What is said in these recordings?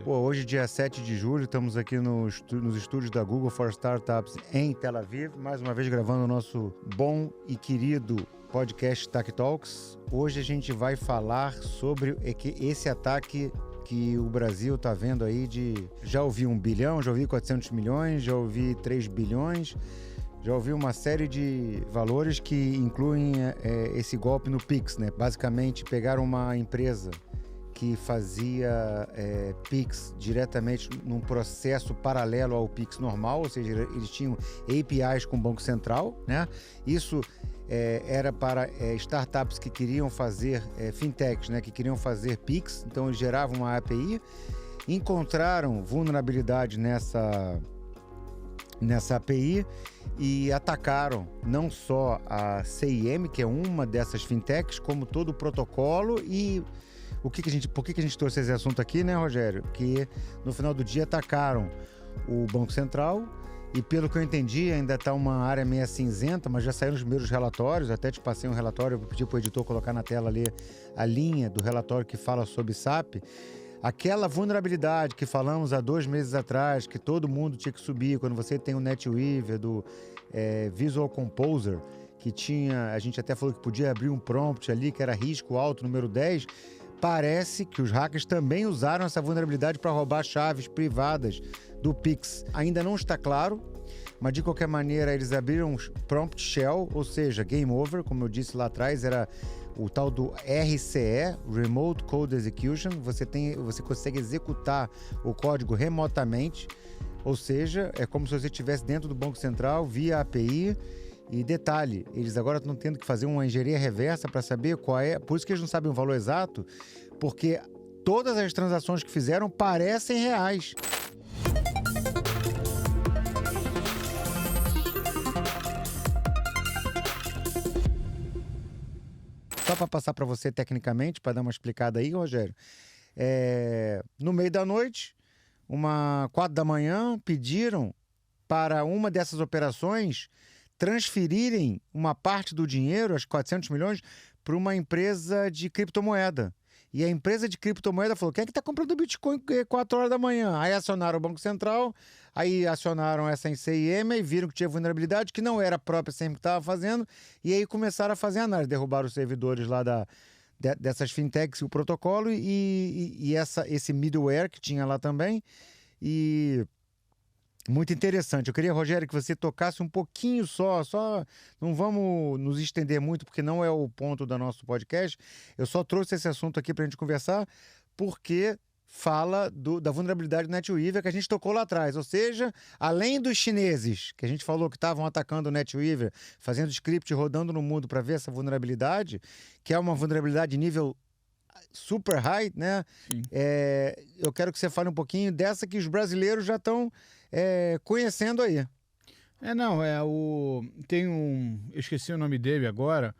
Pô, hoje, dia 7 de julho, estamos aqui nos estúdios da Google for Startups em Tel Aviv, mais uma vez gravando o nosso bom e querido podcast Tech Talks. Hoje a gente vai falar sobre esse ataque que o Brasil está vendo aí de... Já ouvi 1 bilhão, já ouvi 400 milhões, já ouvi 3 bilhões, já ouvi uma série de valores que incluem esse golpe no Pix, né? Basicamente, pegaram uma empresa que fazia Pix diretamente num processo paralelo ao Pix normal, ou seja, eles tinham APIs com o Banco Central, né? Isso era para startups que queriam fazer, fintechs, né? Que queriam fazer Pix, então eles geravam uma API, encontraram vulnerabilidade nessa API e atacaram não só a CIM, que é uma dessas fintechs, como todo o protocolo. E por que a gente trouxe esse assunto aqui, né, Rogério? Que no final do dia atacaram o Banco Central e, pelo que eu entendi, ainda está uma área meio cinzenta, mas já saíram os primeiros relatórios. Até te passei um relatório, eu pedi para o editor colocar na tela ali a linha do relatório que fala sobre SAP. Aquela vulnerabilidade que falamos há 2 meses atrás, que todo mundo tinha que subir, quando você tem o NetWeaver do Visual Composer, que tinha, a gente até falou que podia abrir um prompt ali, que era risco alto, número 10, parece que os hackers também usaram essa vulnerabilidade para roubar chaves privadas do Pix. Ainda não está claro, mas de qualquer maneira eles abriram prompt shell, ou seja, game over, como eu disse lá atrás, era o tal do RCE, Remote Code Execution. Você consegue executar o código remotamente, ou seja, é como se você estivesse dentro do Banco Central via API. E detalhe, eles agora estão tendo que fazer uma engenharia reversa para saber qual é, por isso que eles não sabem o valor exato, porque todas as transações que fizeram parecem reais. Só para passar para você tecnicamente, para dar uma explicada aí, Rogério, no meio da noite, 4 da manhã, pediram para uma dessas operações transferirem uma parte do dinheiro, as 400 milhões, para uma empresa de criptomoeda. E a empresa de criptomoeda falou: quem é que está comprando Bitcoin 4 horas da manhã? Aí acionaram o Banco Central, aí acionaram essa CIM e viram que tinha vulnerabilidade, que não era a própria CIM que estava fazendo, e aí começaram a fazer análise, derrubaram os servidores lá dessas fintechs, o protocolo e esse middleware que tinha lá também. E muito interessante. Eu queria, Rogério, que você tocasse um pouquinho só não vamos nos estender muito, porque não é o ponto do nosso podcast. Eu só trouxe esse assunto aqui para a gente conversar, porque fala da vulnerabilidade do NetWeaver que a gente tocou lá atrás. Ou seja, além dos chineses, que a gente falou que estavam atacando o NetWeaver, fazendo script rodando no mundo para ver essa vulnerabilidade, que é uma vulnerabilidade de nível super high, né? Eu quero que você fale um pouquinho dessa que os brasileiros já estão conhecendo aí. Eu esqueci o nome dele agora,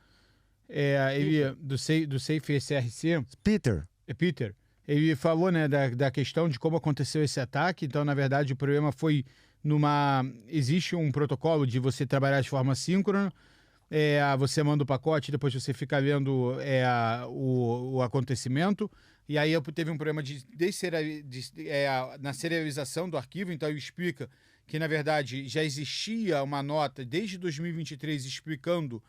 ele do Safe SRC. Peter. Peter. Ele falou, né, da questão de como aconteceu esse ataque. Então, na verdade, o problema foi existe um protocolo de você trabalhar de forma síncrona. Você manda o pacote, depois você fica vendo o acontecimento, e aí teve um problema na serialização do arquivo. Então ele explica que, na verdade, já existia uma nota desde 2023 explicando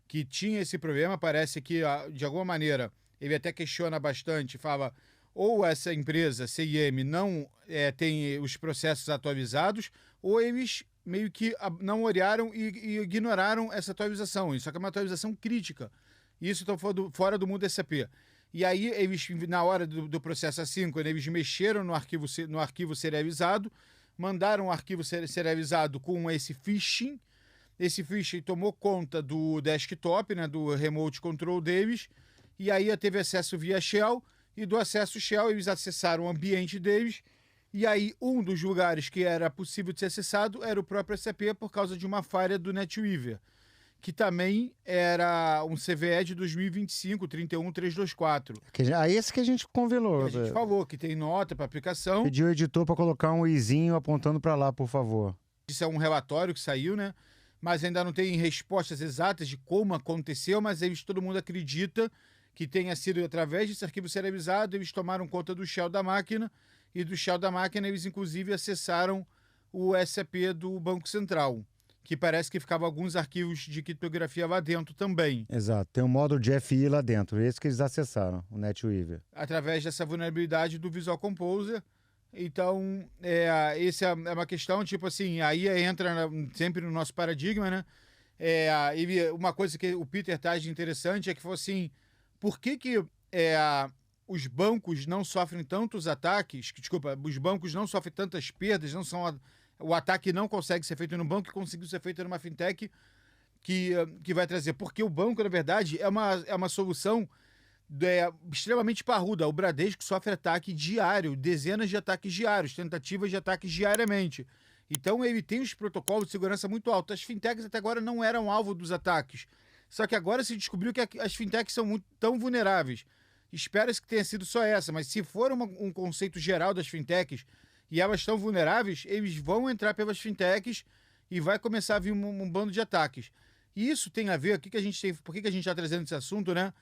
que tinha esse problema. Parece que, de alguma maneira, ele até questiona bastante, fala, ou essa empresa, CIM, não tem os processos atualizados, ou eles meio que não olharam e ignoraram essa atualização. Isso é uma atualização crítica. Isso está fora do mundo SAP. E aí, eles, na hora do processo assíncrono, eles mexeram no arquivo serializado, mandaram um arquivo serializado com esse phishing. Esse phishing tomou conta do desktop, né, do remote control deles, e aí teve acesso via shell, e do acesso shell eles acessaram o ambiente deles. E aí, um dos lugares que era possível de ser acessado era o próprio SAP por causa de uma falha do NetWeaver, que também era um CVE de 2025, 31324. Esse que a gente convenou. A gente falou que tem nota para aplicação. Pediu o editor para colocar um izinho apontando para lá, por favor. Isso é um relatório que saiu, né? Mas ainda não tem respostas exatas de como aconteceu, mas todo mundo acredita que tenha sido através desse arquivo serializado. Eles tomaram conta do shell da máquina e do shell da máquina, eles inclusive acessaram o SAP do Banco Central, que parece que ficavam alguns arquivos de criptografia lá dentro também. Exato, tem um módulo de FI lá dentro, esse que eles acessaram, o NetWeaver. Através dessa vulnerabilidade do Visual Composer. Então, essa é uma questão, tipo assim, aí entra sempre no nosso paradigma, né? Uma coisa que o Peter traz de interessante é que foi assim, por que os bancos não sofrem tantos ataques, desculpa, os bancos não sofrem tantas perdas, o ataque não consegue ser feito no banco que conseguiu ser feito numa fintech que vai trazer. Porque o banco, na verdade, é uma solução extremamente parruda. O Bradesco sofre ataque diário, dezenas de ataques diários, tentativas de ataques diariamente. Então ele tem os protocolos de segurança muito altos. As fintechs até agora não eram alvo dos ataques. Só que agora se descobriu que as fintechs são tão vulneráveis. Espera-se que tenha sido só essa, mas se for um conceito geral das fintechs e elas estão vulneráveis, eles vão entrar pelas fintechs e vai começar a vir um bando de ataques. E isso tem a ver, por que a gente está trazendo esse assunto, né?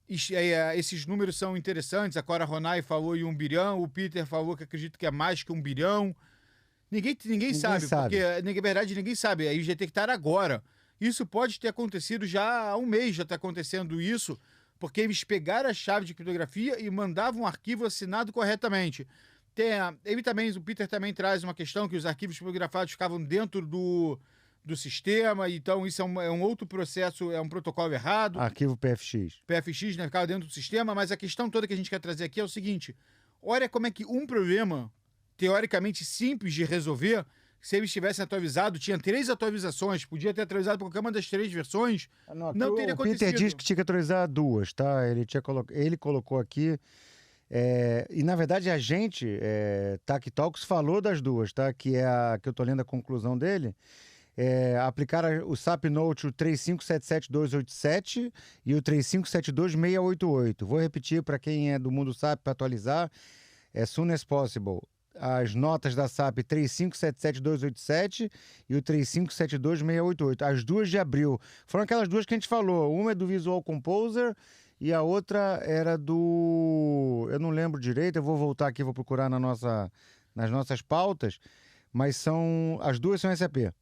Esses números são interessantes. A Cora Ronay falou em 1 bilhão, o Peter falou que acredita que é mais que 1 bilhão. Ninguém sabe, porque na verdade ninguém sabe. Aí já tem que estar agora. Isso pode ter acontecido já há um mês, já está acontecendo isso, porque eles pegaram a chave de criptografia e mandavam um arquivo assinado corretamente. O Peter também traz uma questão que os arquivos criptografados ficavam dentro do sistema, então isso é um outro processo, é um protocolo errado. Arquivo PFX. PFX, né, ficava dentro do sistema, mas a questão toda que a gente quer trazer aqui é o seguinte, olha como é que um problema, teoricamente simples de resolver, se eles tivessem atualizado, tinha 3 atualizações, podia ter atualizado qualquer uma das 3 versões, não teria acontecido. O Peter disse que tinha que atualizar 2, tá? Ele colocou aqui, e na verdade a gente, Tech Talks, falou das 2, tá? Que é a que eu tô lendo a conclusão dele. Aplicar o SAP Note o 3577287 e o 3572688. Vou repetir para quem é do mundo SAP para atualizar. As soon as possible. As notas da SAP 3577287 e o 3572688. As 2 de abril. Foram aquelas 2 que a gente falou. Uma é do Visual Composer e a outra era do... Eu não lembro direito, eu vou voltar aqui, vou procurar nas nossas pautas. Mas as 2 são SAP.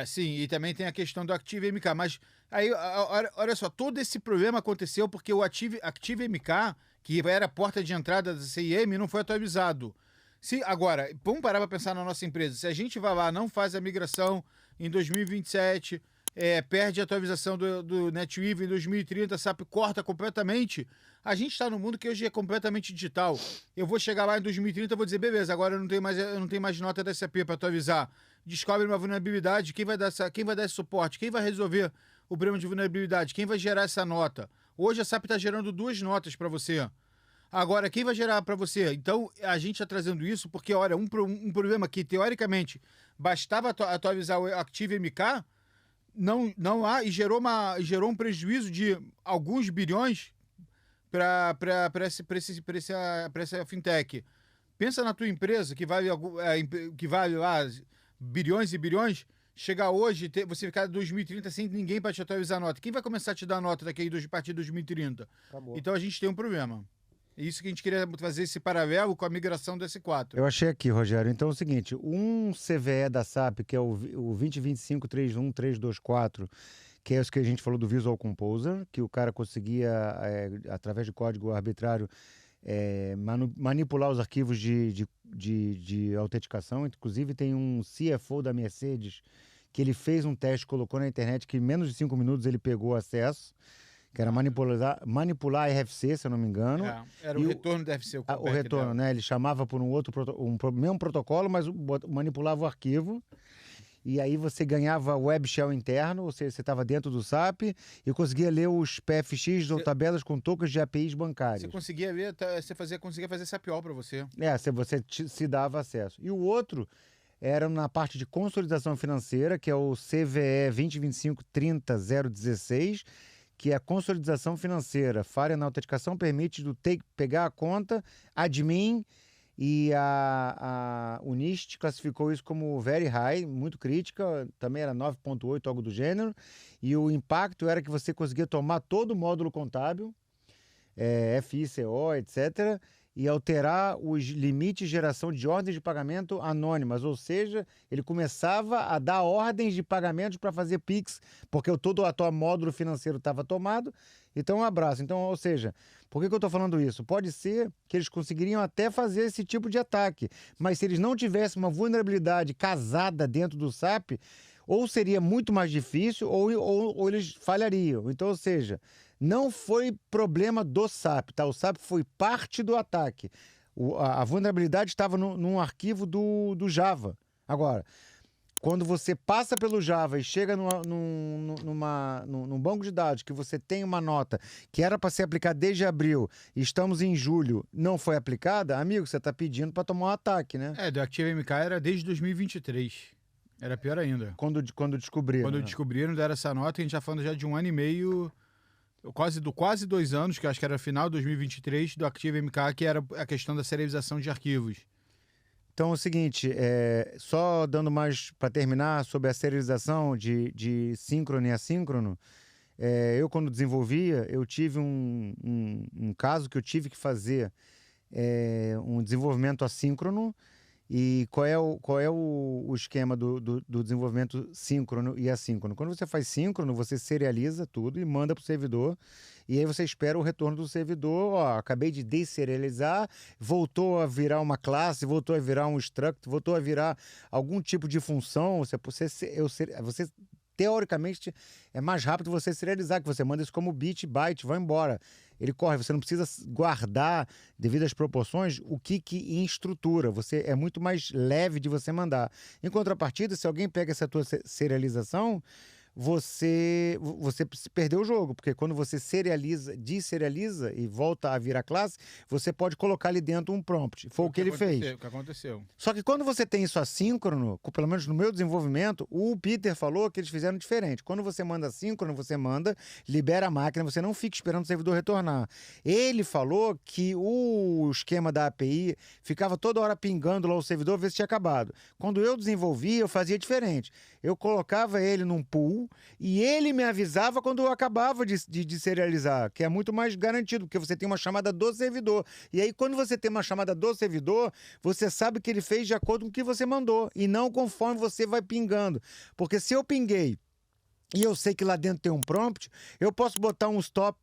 Sim, e também tem a questão do ActiveMK, mas aí, olha só, todo esse problema aconteceu porque o ActiveMK, que era a porta de entrada da CIEM, não foi atualizado. Agora, vamos parar para pensar na nossa empresa, se a gente vai lá, não faz a migração em 2027, perde a atualização do NetWeaver em 2030, SAP corta completamente, a gente está no mundo que hoje é completamente digital. Eu vou chegar lá em 2030 e vou dizer, beleza, agora eu não tenho mais nota da SAP para atualizar. Descobre uma vulnerabilidade, quem vai dar esse suporte? Quem vai resolver o problema de vulnerabilidade? Quem vai gerar essa nota? Hoje a SAP está gerando 2 notas para você. Agora, quem vai gerar para você? Então, a gente está trazendo isso porque, olha, um problema que, teoricamente, bastava atualizar o ActiveMK, não há, e gerou um prejuízo de alguns bilhões para essa fintech. Pensa na tua empresa, que vale lá bilhões e bilhões, chegar hoje, você ficar em 2030 sem ninguém para te atualizar a nota. Quem vai começar a te dar nota daqui a partir de 2030? Acabou. Então a gente tem um problema. É isso que a gente queria fazer esse paralelo com a migração do S4. Eu achei aqui, Rogério. Então é o seguinte, um CVE da SAP, que é o 20.25.31324, que é isso que a gente falou do Visual Composer, que o cara conseguia, através de código arbitrário, manipular os arquivos de autenticação. Inclusive tem um CFO da Mercedes que ele fez um teste, colocou na internet que em menos de 5 minutos ele pegou acesso, que era manipular RFC, se eu não me engano. Era o retorno do RFC. O retorno, né? Ele chamava por mesmo protocolo, mas manipulava o arquivo. E aí você ganhava web shell interno, ou seja, você estava dentro do SAP e conseguia ler os PFX ou tabelas com tokens de APIs bancárias. Você conseguia ver, conseguia fazer SAPO para você. Você se dava acesso. E o outro era na parte de consolidação financeira, que é o CVE 20.25.30.016, que é a consolidação financeira. Falha na autenticação permite pegar a conta, admin, e o NIST classificou isso como very high, muito crítica, também era 9.8, algo do gênero, e o impacto era que você conseguia tomar todo o módulo contábil, FI, CO, etc., e alterar os limites de geração de ordens de pagamento anônimas, ou seja, ele começava a dar ordens de pagamentos para fazer Pix, porque todo o atual módulo financeiro estava tomado. Então, um abraço. Então, ou seja, por que eu estou falando isso? Pode ser que eles conseguiriam até fazer esse tipo de ataque, mas se eles não tivessem uma vulnerabilidade casada dentro do SAP, ou seria muito mais difícil, ou eles falhariam. Então, ou seja, não foi problema do SAP, tá? O SAP foi parte do ataque. A vulnerabilidade estava num arquivo do Java. Agora, quando você passa pelo Java e chega num banco de dados que você tem uma nota que era para ser aplicada desde abril e estamos em julho, não foi aplicada, amigo, você está pedindo para tomar um ataque, né? Do ActiveMK era desde 2023. Era pior ainda. Quando descobriram. Quando né? descobriram, deram essa nota, a gente já falando já de 1 ano e meio, quase 2 anos, que acho que era final de 2023, do ActiveMK, que era a questão da serialização de arquivos. Então é o seguinte, só dando mais para terminar sobre a serialização de síncrono e assíncrono, eu quando desenvolvia, eu tive um caso que eu tive que fazer um desenvolvimento assíncrono. E qual é o esquema do desenvolvimento síncrono e assíncrono? Quando você faz síncrono, você serializa tudo e manda para o servidor, e aí você espera o retorno do servidor. Ó, acabei de deserializar, voltou a virar uma classe, voltou a virar um struct, voltou a virar algum tipo de função. Você teoricamente é mais rápido você serializar, que você manda isso como bit, byte, vai embora. Ele corre, você não precisa guardar, devido às proporções, o que em estrutura. Você é muito mais leve de você mandar. Em contrapartida, se alguém pega essa tua serialização, você perdeu o jogo, porque quando você deserializa e volta a virar classe, você pode colocar ali dentro um prompt. Foi o que ele fez. O que aconteceu. Só que quando você tem isso assíncrono, pelo menos no meu desenvolvimento, o Peter falou que eles fizeram diferente. Quando você manda assíncrono, você manda, libera a máquina, você não fica esperando o servidor retornar. Ele falou que o esquema da API ficava toda hora pingando lá o servidor, ver se tinha acabado. Quando eu desenvolvia, eu fazia diferente. Eu colocava ele num pool e ele me avisava quando eu acabava de serializar, que é muito mais garantido, porque você tem uma chamada do servidor. E aí, quando você tem uma chamada do servidor, você sabe que ele fez de acordo com o que você mandou, e não conforme você vai pingando. Porque se eu pinguei e eu sei que lá dentro tem um prompt, eu posso botar um stop,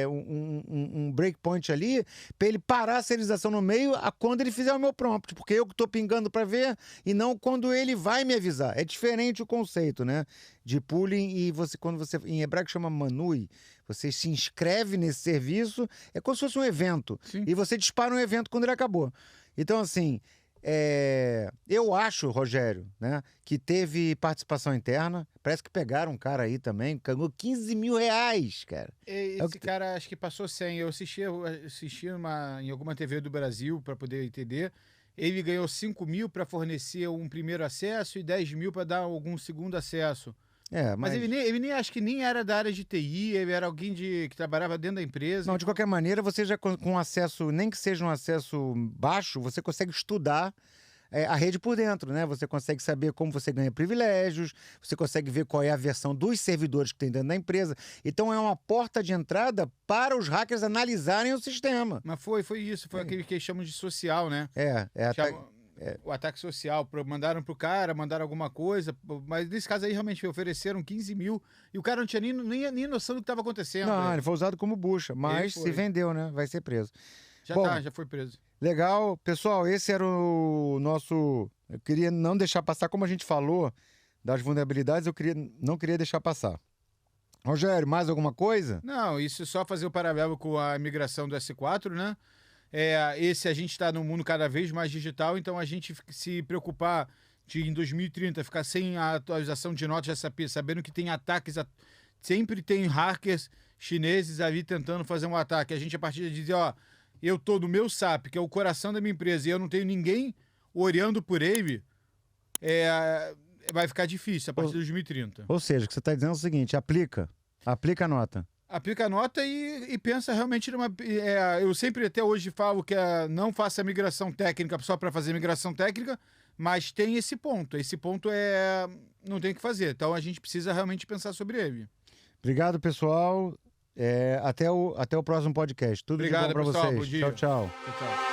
um breakpoint ali, para ele parar a serialização no meio quando ele fizer o meu prompt, porque eu que estou pingando para ver, e não quando ele vai me avisar. É diferente o conceito, né? De pooling, e quando você, em hebraico chama manui, você se inscreve nesse serviço, é como se fosse um evento. Sim. E você dispara um evento quando ele acabou. Então, assim, eu acho, Rogério, né, que teve participação interna. Parece que pegaram um cara aí também, ganhou 15 mil reais, cara. Esse cara acho que passou 100. Eu assisti em alguma TV do Brasil para poder entender. Ele ganhou 5 mil para fornecer um primeiro acesso e 10 mil para dar algum segundo acesso. Mas ele nem acho que nem era da área de TI, ele era alguém que trabalhava dentro da empresa. Não, de qualquer maneira, você já com acesso, nem que seja um acesso baixo, você consegue estudar a rede por dentro, né? Você consegue saber como você ganha privilégios, você consegue ver qual é a versão dos servidores que tem dentro da empresa. Então é uma porta de entrada para os hackers analisarem o sistema. Mas foi isso, foi aquele que eles chamam de social, né? O ataque social, mandaram pro cara, mandaram alguma coisa, mas nesse caso aí realmente ofereceram 15 mil e o cara não tinha nem noção do que estava acontecendo. Não, ele foi usado como bucha, mas se vendeu, né? Vai ser preso. Já foi preso. Legal. Pessoal, esse era o nosso... Eu queria não deixar passar, como a gente falou das vulnerabilidades, não queria deixar passar. Rogério, mais alguma coisa? Não, isso é só fazer o paralelo com a migração do S4, né? A gente está num mundo cada vez mais digital, então a gente se preocupar de em 2030 ficar sem a atualização de notas SAP, sabendo que tem ataques, sempre tem hackers chineses ali tentando fazer um ataque. A gente, a partir de dizer, eu tô no meu SAP, que é o coração da minha empresa, e eu não tenho ninguém orando por ele, vai ficar difícil a partir de 2030. Ou seja, o que você está dizendo é o seguinte, aplica a nota. Aplica a nota e pensa realmente numa... eu sempre até hoje falo que não faça migração técnica só para fazer migração técnica, mas tem esse ponto. Esse ponto não tem o que fazer. Então a gente precisa realmente pensar sobre ele. Obrigado, pessoal. Até o próximo podcast. Tudo de bom para vocês. Bom dia. Tchau, tchau. Tchau.